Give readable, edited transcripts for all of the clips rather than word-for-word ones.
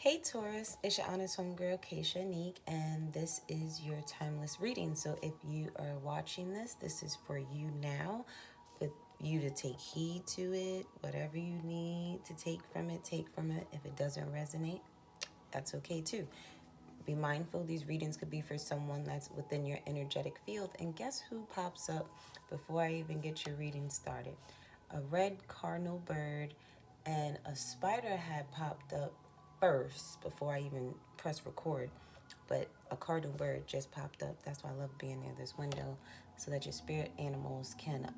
Hey Taurus, it's your honest homegirl Kszáɪsಘᴏ, and this is your timeless reading. So if you are watching this is for you now, for you to take heed to it. Whatever you need to take from it, take from it. If it doesn't resonate, that's okay too. Be mindful, these readings could be for someone that's within your energetic field. And guess who pops up before I even get your reading started? A red cardinal bird and a spider had popped up first before I even press record. But a cardinal bird just popped up. That's why I love being near this window, so that your spirit animals can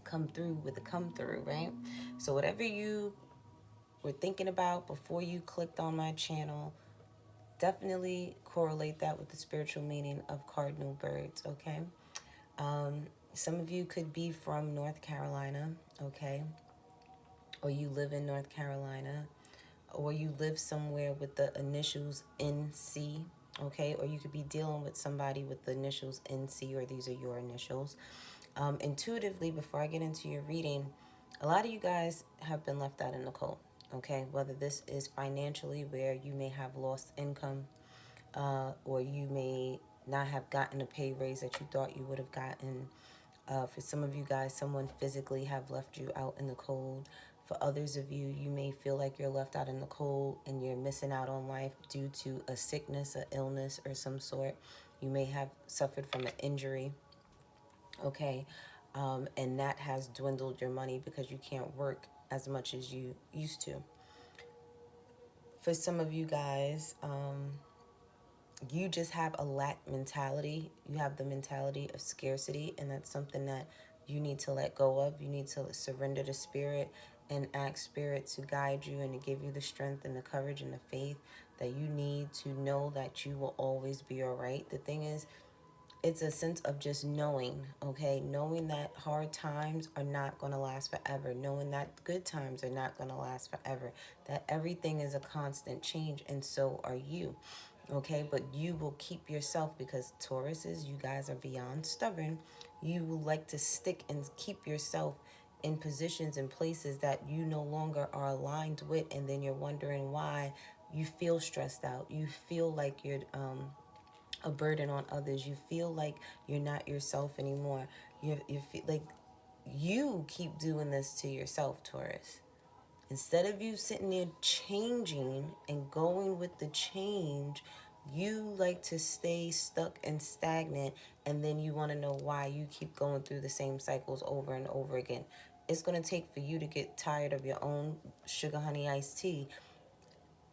come through with the come through, right? So whatever you were thinking about before you clicked on my channel, definitely correlate that with the spiritual meaning of cardinal birds, okay? Some of you could be from North Carolina, okay? Or you live in North Carolina, or you live somewhere with the initials NC, okay? Or you could be dealing with somebody with the initials NC, or these are your initials. Intuitively, before I get into your reading, a lot of you guys have been left out in the cold, okay? Whether this is financially, where you may have lost income, or you may not have gotten a pay raise that you thought you would have gotten. For some of you guys, someone physically have left you out in the cold. For others of you, you may feel like you're left out in the cold and you're missing out on life due to a sickness, an illness, or some sort. You may have suffered from an injury, okay? And that has dwindled your money because you can't work as much as you used to. For some of you guys, you just have a lack mentality. You have the mentality of scarcity, and that's something that you need to let go of. You need to surrender to spirit and ask spirit to guide you and to give you the strength and the courage and the faith that you need to know that you will always be all right. The thing is, it's a sense of just knowing, okay? Knowing that hard times are not going to last forever. Knowing that good times are not going to last forever. That everything is a constant change, and so are you. Okay, but you will keep yourself, because Tauruses, you guys are beyond stubborn. You will like to stick and keep yourself in positions and places that you no longer are aligned with, and then you're wondering why you feel stressed out. You feel like you're a burden on others. You feel like you're not yourself anymore. You feel like you keep doing this to yourself, Taurus. Instead of you sitting there changing and going with the change, you like to stay stuck and stagnant, and then you want to know why you keep going through the same cycles over and over again. It's going to take for you to get tired of your own sugar honey iced tea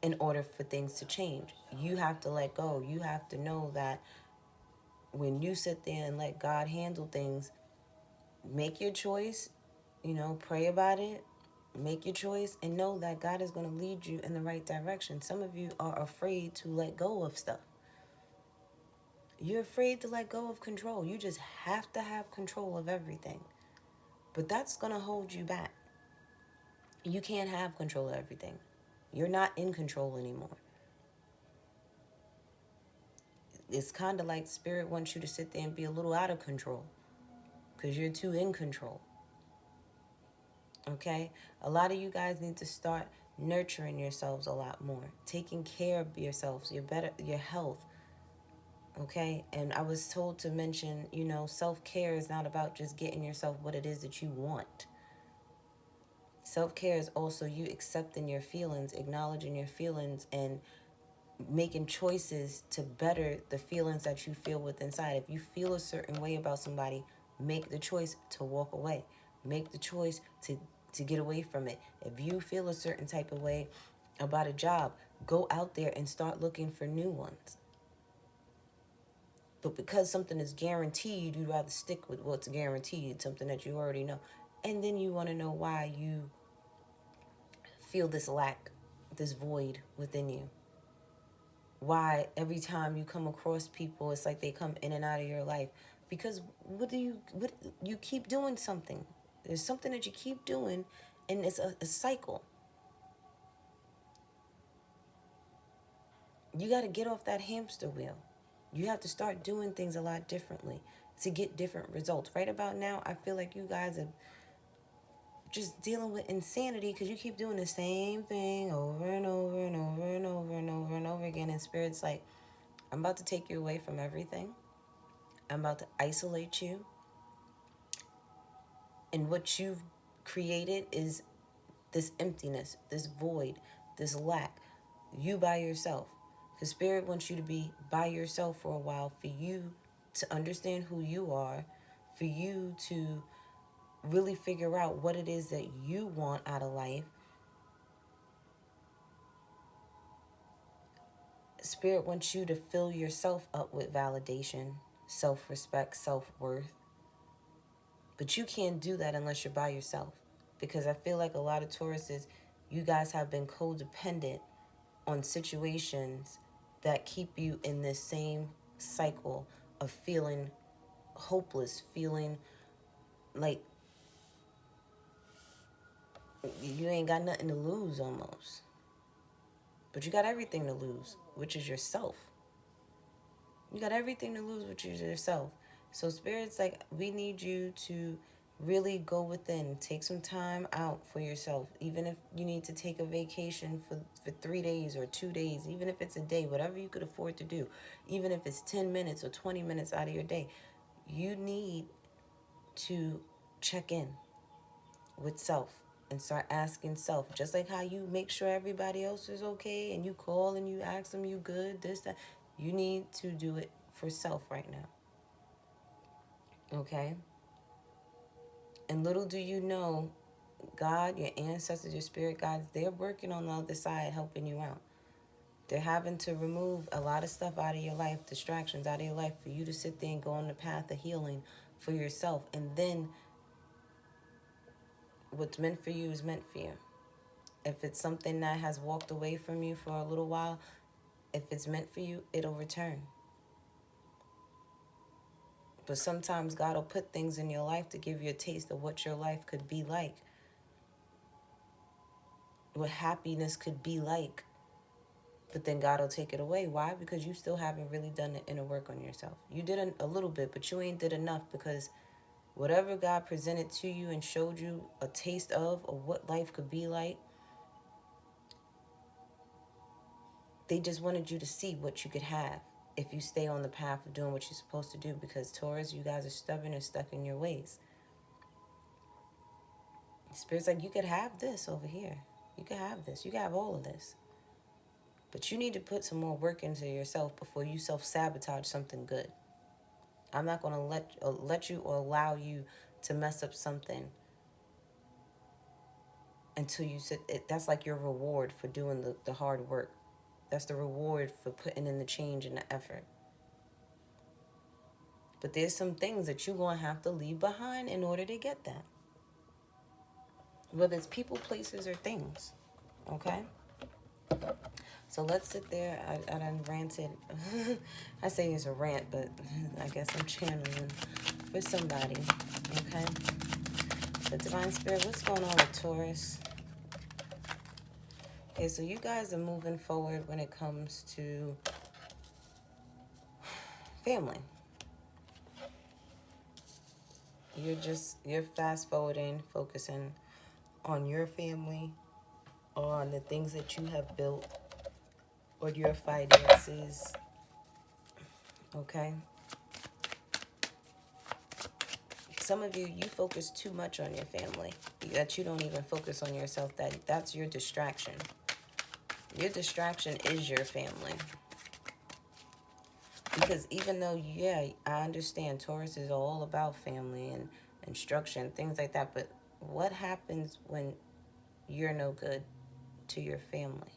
in order for things to change. You have to let go. You have to know that when you sit there and let God handle things, make your choice, pray about it, make your choice, and know that God is going to lead you in the right direction. Some of you are afraid to let go of stuff. You're afraid to let go of control. You just have to have control of everything. But that's going to hold you back. You can't have control of everything. You're not in control anymore. It's kind of like spirit wants you to sit there and be a little out of control because you're too in control. Okay? A lot of you guys need to start nurturing yourselves a lot more, taking care of yourselves, your health. Okay? And I was told to mention, self-care is not about just getting yourself what it is that you want. Self-care is also you accepting your feelings, acknowledging your feelings, and making choices to better the feelings that you feel within inside. If you feel a certain way about somebody, make the choice to walk away. Make the choice to get away from it. If you feel a certain type of way about a job, go out there and start looking for new ones. But because something is guaranteed, you'd rather stick with what's guaranteed, something that you already know. And then you want to know why you feel this lack, this void within you. Why every time you come across people, it's like they come in and out of your life. Because you keep doing something. There's something that you keep doing, and it's a cycle. You got to get off that hamster wheel. You have to start doing things a lot differently to get different results. Right about now, I feel like you guys have just dealing with insanity because you keep doing the same thing over and over and over and over and over and over again. And Spirit's like, I'm about to take you away from everything. I'm about to isolate you. And what you've created is this emptiness, this void, this lack. You by yourself. Because Spirit wants you to be by yourself for a while, for you to understand who you are, for you to really figure out what it is that you want out of life. Spirit wants you to fill yourself up with validation, self-respect, self-worth. But you can't do that unless you're by yourself. Because I feel like a lot of Tauruses, you guys have been codependent on situations that keep you in this same cycle of feeling hopeless, feeling like you ain't got nothing to lose almost. But you got everything to lose, which is yourself. You got everything to lose, which is yourself. So Spirit's like, we need you to really go within. Take some time out for yourself. Even if you need to take a vacation for 3 days or 2 days, even if it's a day, whatever you could afford to do. Even if it's 10 minutes or 20 minutes out of your day. You need to check in with self and start asking self, just like how you make sure everybody else is okay and you call and you ask them you good, this, that. You need to do it for self right now. Okay? And little do you know, God, your ancestors, your spirit guides, they're working on the other side helping you out. They're having to remove a lot of stuff out of your life, distractions out of your life, for you to sit there and go on the path of healing for yourself. And then what's meant for you is meant for you. If it's something that has walked away from you for a little while, if it's meant for you, it'll return. But sometimes God will put things in your life to give you a taste of what your life could be like, what happiness could be like. But then God will take it away. Why? Because you still haven't really done the inner work on yourself. You did a little bit, but you ain't did enough, because whatever God presented to you and showed you a taste of what life could be like, they just wanted you to see what you could have if you stay on the path of doing what you're supposed to do. Because Taurus, you guys are stubborn and stuck in your ways. Spirit's like, you could have this over here. You could have this. You could have all of this. But you need to put some more work into yourself before you self-sabotage something good. I'm not going to let you or allow you to mess up something until you sit. That's like your reward for doing the hard work. That's the reward for putting in the change and the effort. But there's some things that you're going to have to leave behind in order to get that. Whether it's people, places, or things. Okay? So let's sit there. I done ranted. I say it's a rant, but I guess I'm channeling for somebody. Okay? So Divine Spirit, what's going on with Taurus? Okay, so you guys are moving forward when it comes to family. You're fast forwarding, focusing on your family, on the things that you have built, or your finances. Okay? Some of you focus too much on your family, that you don't even focus on yourself. That's your distraction. Your distraction is your family. Because even though, yeah, I understand Taurus is all about family and structure and things like that, but what happens when you're no good to your family?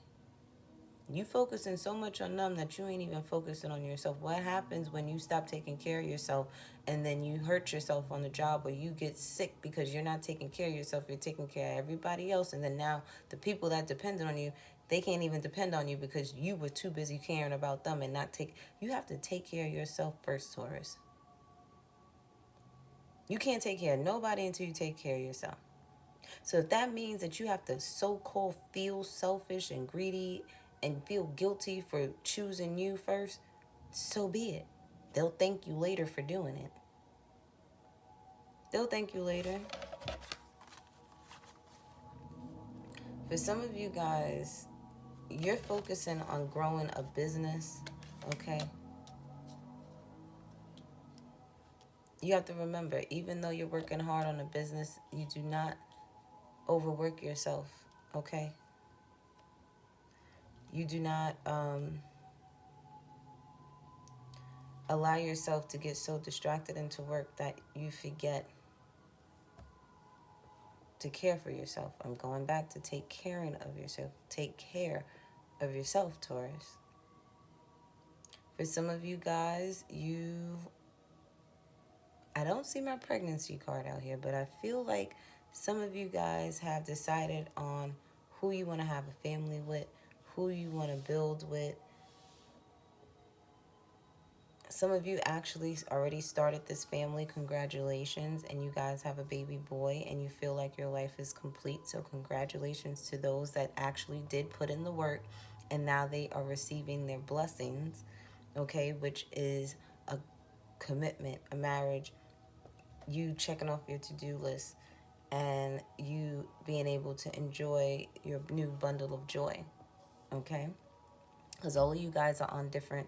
You focusing so much on them that you ain't even focusing on yourself. What happens when you stop taking care of yourself and then you hurt yourself on the job, or you get sick because you're not taking care of yourself, you're taking care of everybody else, and then now the people that depended on you, they can't even depend on you because you were too busy caring about them and not take... You have to take care of yourself first, Taurus. You can't take care of nobody until you take care of yourself. So if that means that you have to so-called feel selfish and greedy and feel guilty for choosing you first, so be it. They'll thank you later for doing it. They'll thank you later. For some of you guys, you're focusing on growing a business, okay? You have to remember, even though you're working hard on a business, you do not overwork yourself, okay? You do not allow yourself to get so distracted into work that you forget to care for yourself. I'm going back to take caring of yourself. Take care of yourself, Taurus. For some of you guys, I don't see my pregnancy card out here, but I feel like some of you guys have decided on who you want to have a family with, who you want to build with. Some of you actually already started this family. Congratulations. And you guys have a baby boy and you feel like your life is complete. So congratulations to those that actually did put in the work and now they are receiving their blessings, okay, which is a commitment, a marriage, you checking off your to-do list, and you being able to enjoy your new bundle of joy, okay? Because all of you guys are on different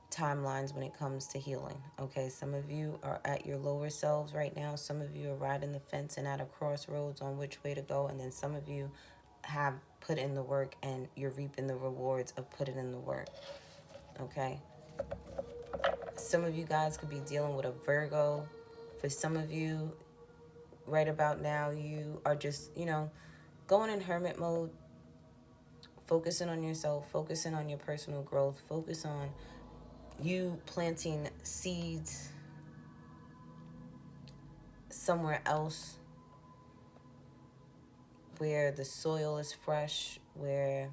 timelines when it comes to healing, okay? Some of you are at your lower selves right now. Some of you are riding the fence and at a crossroads on which way to go. And then some of you have put in the work and you're reaping the rewards of putting in the work, okay? Some of you guys could be dealing with a Virgo. For some of you, right about now, you are just, going in hermit mode, focusing on yourself, focusing on your personal growth, focus on you planting seeds somewhere else where the soil is fresh, where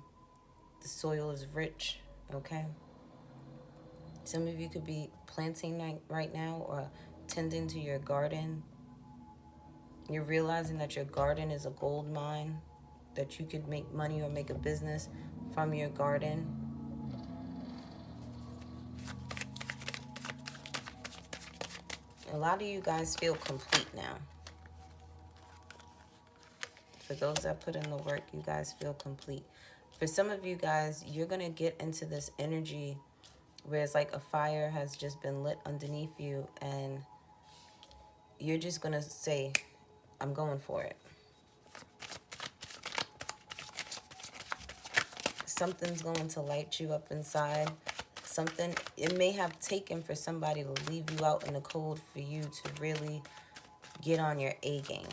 the soil is rich, okay? Some of you could be planting right now or tending to your garden. You're realizing that your garden is a gold mine, that you could make money or make a business from your garden. A lot of you guys feel complete now. For those that put in the work, you guys feel complete. For some of you guys, you're going to get into this energy where it's like a fire has just been lit underneath you and you're just going to say, I'm going for it. Something's going to light you up inside. Something, it may have taken for somebody to leave you out in the cold for you to really get on your A game.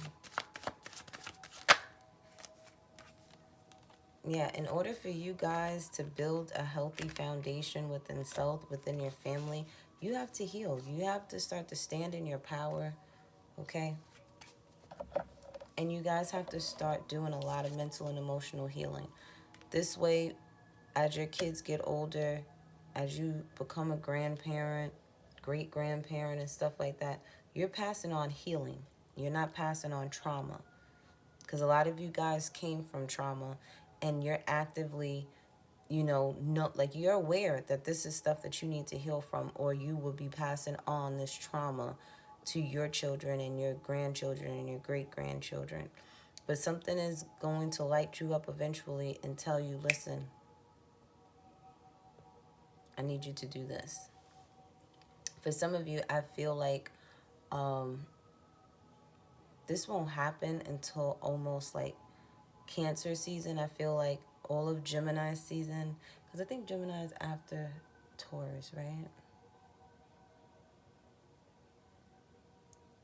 Yeah, in order for you guys to build a healthy foundation within self, within your family, you have to heal. You have to start to stand in your power, okay? And you guys have to start doing a lot of mental and emotional healing. This way, as your kids get older, as you become a grandparent, great-grandparent and stuff like that, you're passing on healing. You're not passing on trauma. Because a lot of you guys came from trauma and you're actively, like you're aware that this is stuff that you need to heal from, or you will be passing on this trauma to your children and your grandchildren and your great-grandchildren. But something is going to light you up eventually and tell you, listen, I need you to do this. For some of you, I feel like this won't happen until almost like Cancer season. I feel like all of Gemini season, because I think Gemini is after Taurus, right?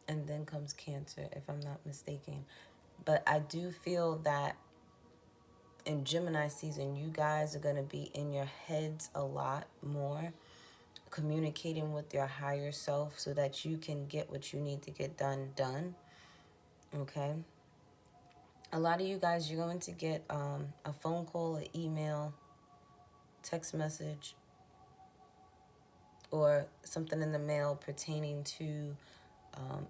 And then comes Cancer, if I'm not mistaken. But I do feel that in Gemini season, you guys are going to be in your heads a lot more, communicating with your higher self so that you can get what you need to get done, okay? A lot of you guys, you're going to get a phone call, an email, text message, or something in the mail pertaining to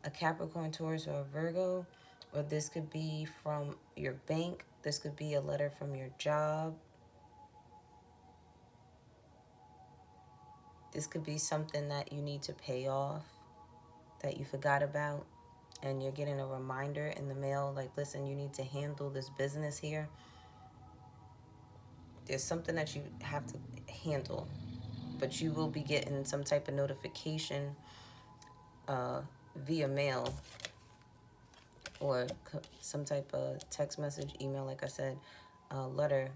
a Capricorn, Taurus, or a Virgo. Or this could be from your bank. This could be a letter from your job. This could be something that you need to pay off that you forgot about. and you're getting a reminder in the mail, like, listen, you need to handle this business here. There's something that you have to handle, but you will be getting some type of notification via mail or some type of text message, email, like I said, letter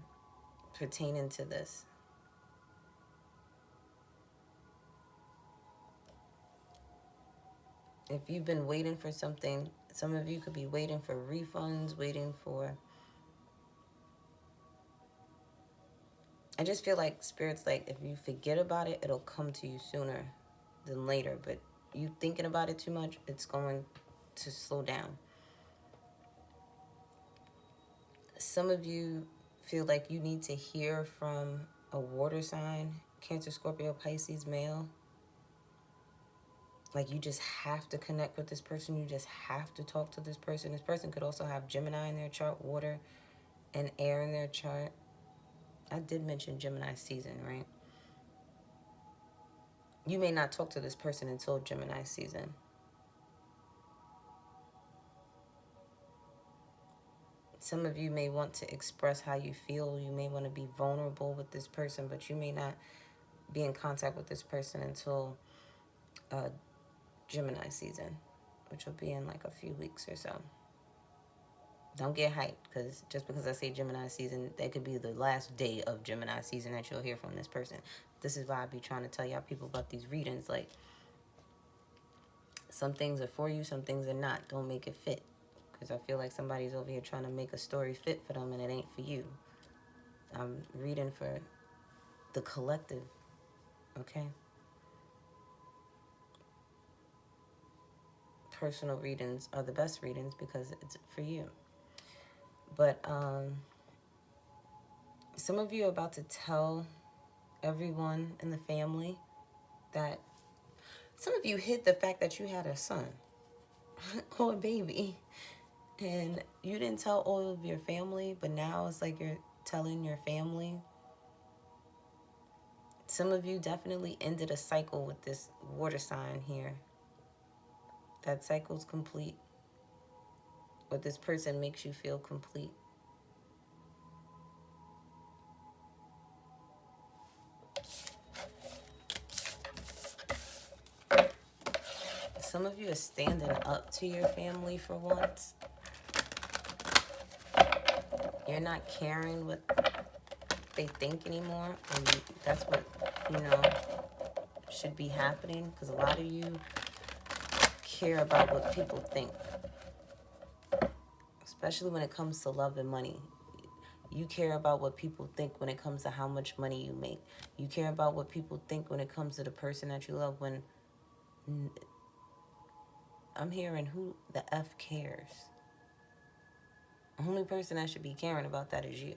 pertaining to this. If you've been waiting for something, some of you could be waiting for refunds, waiting for... I just feel like Spirit's like, if you forget about it, it'll come to you sooner than later. But you thinking about it too much, it's going to slow down. Some of you feel like you need to hear from a water sign, Cancer, Scorpio, Pisces, male. Like, you just have to connect with this person. You just have to talk to this person. This person could also have Gemini in their chart, water and air in their chart. I did mention Gemini season, right? You may not talk to this person until Gemini season. Some of you may want to express how you feel. You may want to be vulnerable with this person, but you may not be in contact with this person until Gemini season, which will be in like a few weeks or so. Don't get hyped, because just because I say Gemini season, that could be the last day of Gemini season that you'll hear from this person. This is why I be trying to tell y'all people about these readings. Like, some things are for you, some things are not. Don't make it fit, because I feel like somebody's over here trying to make a story fit for them and it ain't for you. I'm reading for the collective, okay? Personal readings are the best readings because it's for you. But some of you are about to tell everyone in the family that... Some of you hid the fact that you had a son or a baby, and you didn't tell all of your family, but now it's like you're telling your family. Some of you definitely ended a cycle with this water sign here. That cycle's complete. Or this person makes you feel complete. Some of you are standing up to your family for once. You're not caring what they think anymore. And that's what, should be happening. Because a lot of you care about what people think. Especially when it comes to love and money. You care about what people think when it comes to how much money you make. You care about what people think when it comes to the person that you love. When I'm hearing, who the F cares? The only person that should be caring about that is you.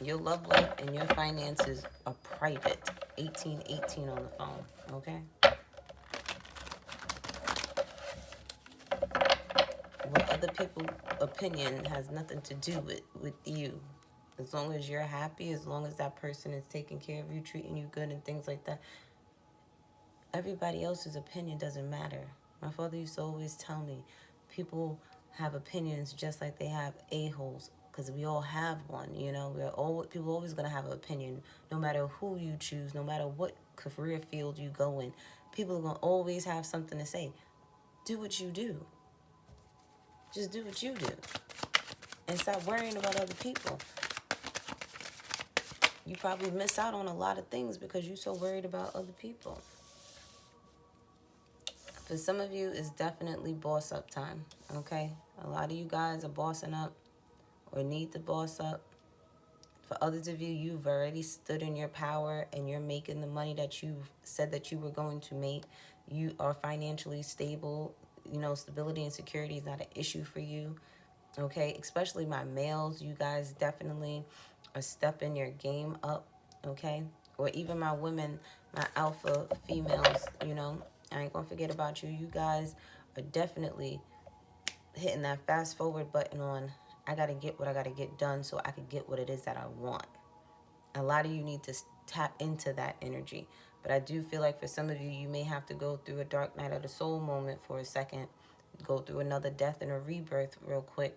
Your love life and your finances are private. 1818 on the phone, okay? What other people's opinion has nothing to do with you. As long as you're happy, as long as that person is taking care of you, treating you good and things like that, everybody else's opinion doesn't matter. My father used to always tell me, people have opinions just like they have a-holes, because we all have one, people are always going to have an opinion, no matter who you choose, no matter what career field you go in. People are going to always have something to say. Do what you do. Just do what you do. And stop worrying about other people. You probably miss out on a lot of things because you're so worried about other people. For some of you, it's definitely boss up time, okay? A lot of you guys are bossing up or need to boss up. For others of you, you've already stood in your power and you're making the money that you said that you were going to make. You are financially stable. Stability and security is not an issue for you, okay? Especially my males, you guys definitely are stepping your game up, okay? Or even my women, my alpha females, I ain't gonna forget about you. You guys are definitely hitting that fast forward button on, I gotta get what I gotta get done so I can get what it is that I want. A lot of you need to tap into that energy. But I do feel like for some of you, you may have to go through a dark night of the soul moment for a second, go through another death and a rebirth real quick,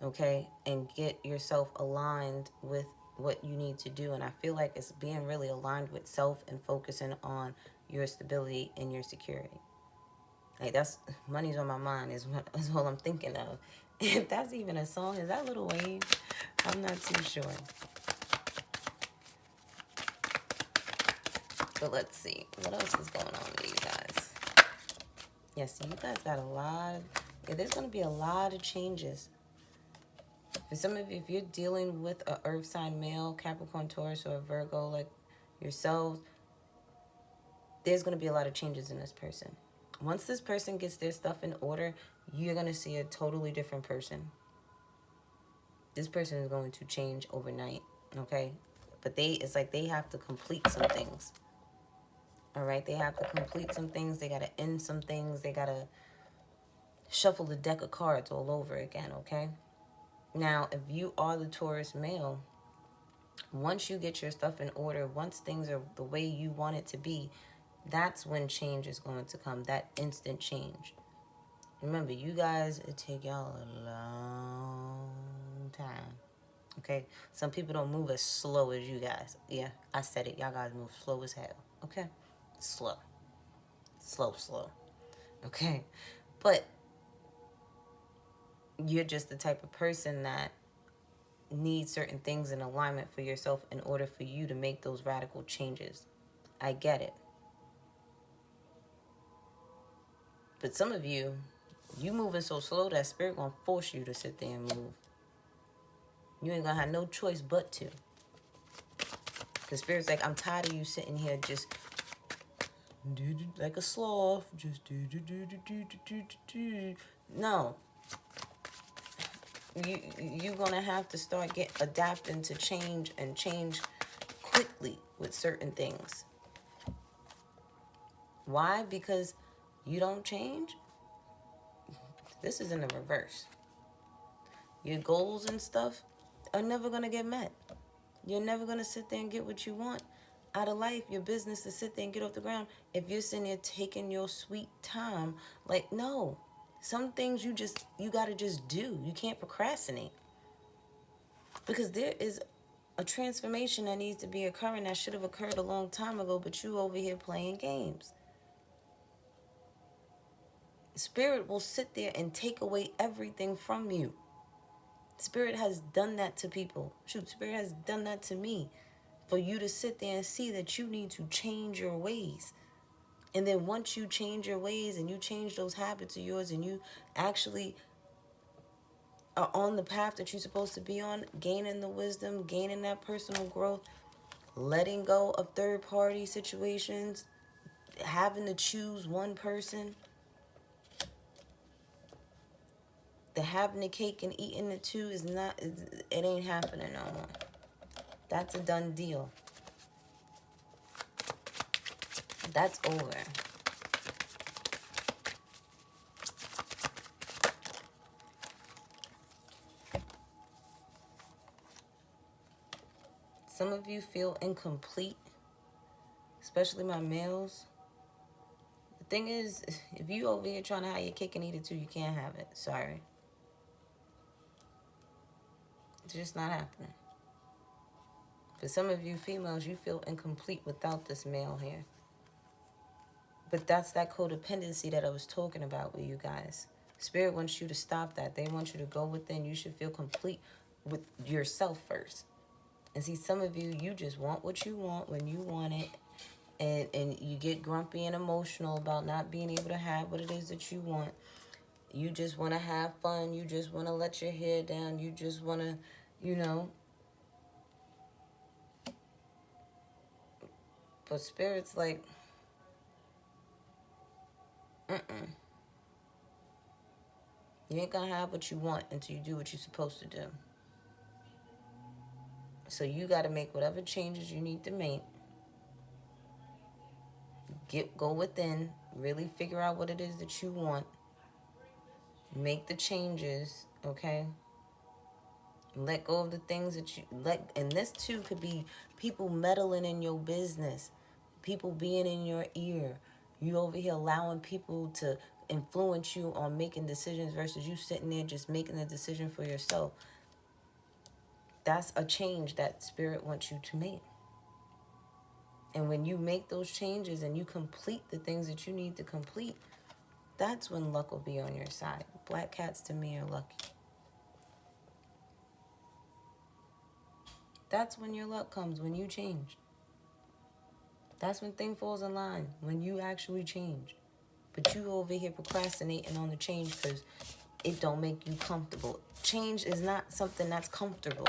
okay, and get yourself aligned with what you need to do. And I feel like it's being really aligned with self and focusing on your stability and your security. Like, that's money's on my mind is all I'm thinking of. If that's even a song, is that ḻiɡᴜɪᴜᴜᴜ? I'm not too sure. But let's see. What else is going on with you guys? Yes, you guys got a lot. Yeah, there's going to be a lot of changes. For some of you, if you're dealing with an earth sign male, Capricorn, Taurus, or a Virgo like yourselves, there's going to be a lot of changes in this person. Once this person gets their stuff in order, you're going to see a totally different person. This person is going to change overnight, okay? But it's like they have to complete some things. All right, they have to complete some things. They got to end some things. They got to shuffle the deck of cards all over again, okay? Now, if you are the Taurus male, once you get your stuff in order, once things are the way you want it to be, that's when change is going to come, that instant change. Remember, you guys, it take y'all a long time, okay? Some people don't move as slow as you guys. Yeah, I said it. Y'all guys move slow as hell, okay? Slow, okay? But you're just the type of person that needs certain things in alignment for yourself in order for you to make those radical changes. I get it. But some of you, you moving so slow that spirit gonna force you to sit there and move. You ain't gonna have no choice but to. The spirit's like, I'm tired of you sitting here just like a sloth, just no. You're gonna have to start adapting to change and change quickly with certain things. Why? Because you don't change. This is in the reverse. Your goals and stuff are never gonna get met. You're never gonna sit there and get what you want out of life, your business, to sit there and get off the ground if you're sitting there taking your sweet time. Like, no. Some things you gotta just do. You can't procrastinate. Because there is a transformation that needs to be occurring that should have occurred a long time ago, but you over here playing games. Spirit will sit there and take away everything from you. Spirit has done that to people. Shoot, Spirit has done that to me. For you to sit there and see that you need to change your ways. And then once you change your ways and you change those habits of yours and you actually are on the path that you're supposed to be on, gaining the wisdom, gaining that personal growth, letting go of third-party situations, having to choose one person, the having the cake and eating it too is not, it ain't happening no more. That's a done deal. That's over. Some of you feel incomplete, especially my males. The thing is, if you over here trying to have your cake and eat it too, you can't have it. Sorry. It's just not happening. For some of you females, you feel incomplete without this male here. But that's that codependency that I was talking about with you guys. Spirit wants you to stop that. They want you to go within. You should feel complete with yourself first. And see, some of you, you just want what you want when you want it. And you get grumpy and emotional about not being able to have what it is that you want. You just want to have fun. You just want to let your hair down. You just want to, you know. But Spirit's like, you ain't gonna have what you want until you do what you're supposed to do. So you got to make whatever changes you need to make. Go within, really figure out what it is that you want. Make the changes, okay? Let go of the things that you let. And this too could be people meddling in your business, people being in your ear. You over here allowing people to influence you on making decisions versus you sitting there just making a decision for yourself. That's a change that Spirit wants you to make. And when you make those changes and you complete the things that you need to complete, that's when luck will be on your side. Black cats to me are lucky. That's when your luck comes, when you change. That's when things falls in line, when you actually change. But you over here procrastinating on the change because it don't make you comfortable. Change is not something that's comfortable.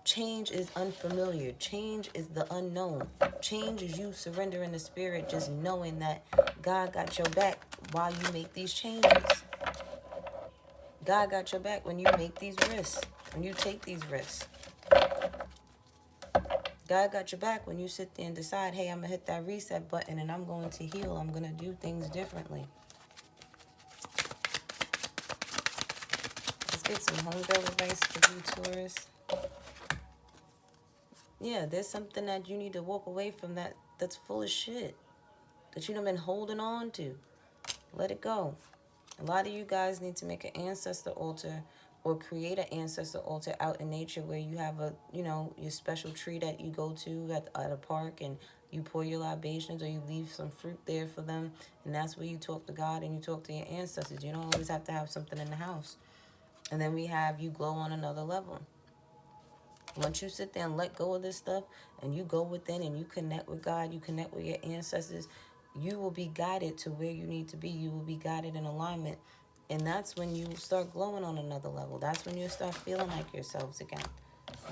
Change is unfamiliar. Change is the unknown. Change is you surrendering the Spirit, just knowing that God got your back while you make these changes. God got your back when you make these risks, when you take these risks. God got your back when you sit there and decide, hey, I'm going to hit that reset button and I'm going to heal. I'm going to do things differently. Let's get some homegirl advice for you, Taurus. Yeah, there's something that you need to walk away from that's full of shit that you've been holding on to. Let it go. A lot of you guys need to make an ancestor altar or create an ancestor altar out in nature where you have your special tree that you go to at a park and you pour your libations or you leave some fruit there for them. And that's where you talk to God and you talk to your ancestors. You don't always have to have something in the house. And then we have you glow on another level. Once you sit there and let go of this stuff and you go within and you connect with God, you connect with your ancestors, you will be guided to where you need to be. You will be guided in alignment. And that's when you start glowing on another level. That's when you start feeling like yourselves again.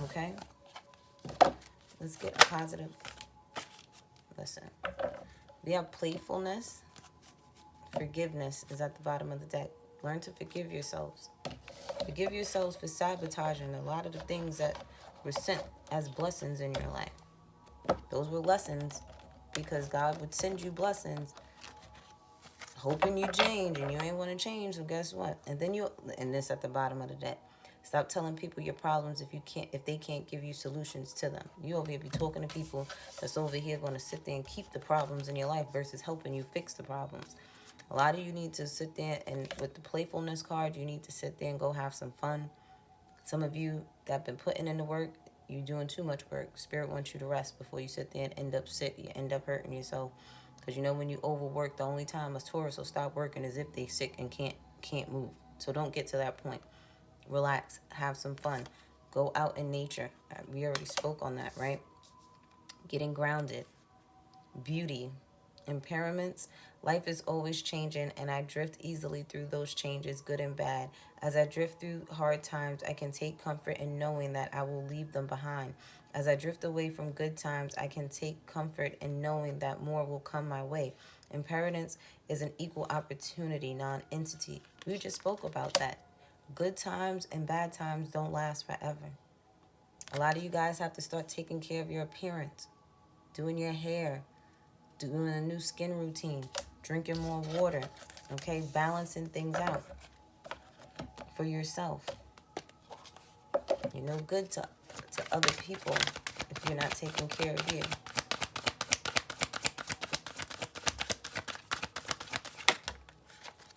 Okay? Let's get positive. Listen. We have playfulness. Forgiveness is at the bottom of the deck. Learn to forgive yourselves. Forgive yourselves for sabotaging a lot of the things that were sent as blessings in your life. Those were lessons because God would send you blessings hoping you change and you ain't want to change, so guess what? And this at the bottom of the deck. Stop telling people your problems if they can't give you solutions to them. You over here be talking to people that's over here going to sit there and keep the problems in your life versus helping you fix the problems. A lot of you need to sit there and with the playfulness card, you need to sit there and go have some fun. Some of you that have been putting in the work, you're doing too much work. Spirit wants you to rest before you sit there and end up sick. You end up hurting yourself. Because when you overwork, the only time a Taurus will stop working is if they sick and can't move. So don't get to that point. Relax. Have some fun. Go out in nature. We already spoke on that, right? Getting grounded. Beauty. Impairments. Life is always changing, and I drift easily through those changes, good and bad. As I drift through hard times, I can take comfort in knowing that I will leave them behind. As I drift away from good times, I can take comfort in knowing that more will come my way. Impermanence is an equal opportunity, non-entity. We just spoke about that. Good times and bad times don't last forever. A lot of you guys have to start taking care of your appearance, doing your hair, doing a new skin routine, drinking more water, okay? Balancing things out for yourself. You're no good to other people if you're not taking care of you.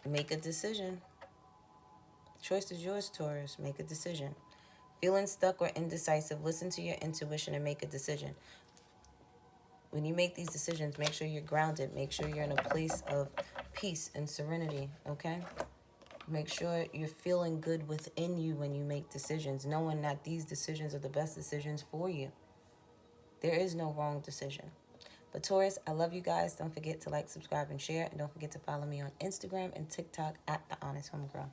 Make a decision. Choice is yours, Taurus. Make a decision. Feeling stuck or indecisive, listen to your intuition and make a decision. When you make these decisions, make sure you're grounded. Make sure you're in a place of peace and serenity, okay? Make sure you're feeling good within you when you make decisions, knowing that these decisions are the best decisions for you. There is no wrong decision. But Taurus, I love you guys. Don't forget to like, subscribe, and share. And don't forget to follow me on Instagram and TikTok at The Honest Homegirl.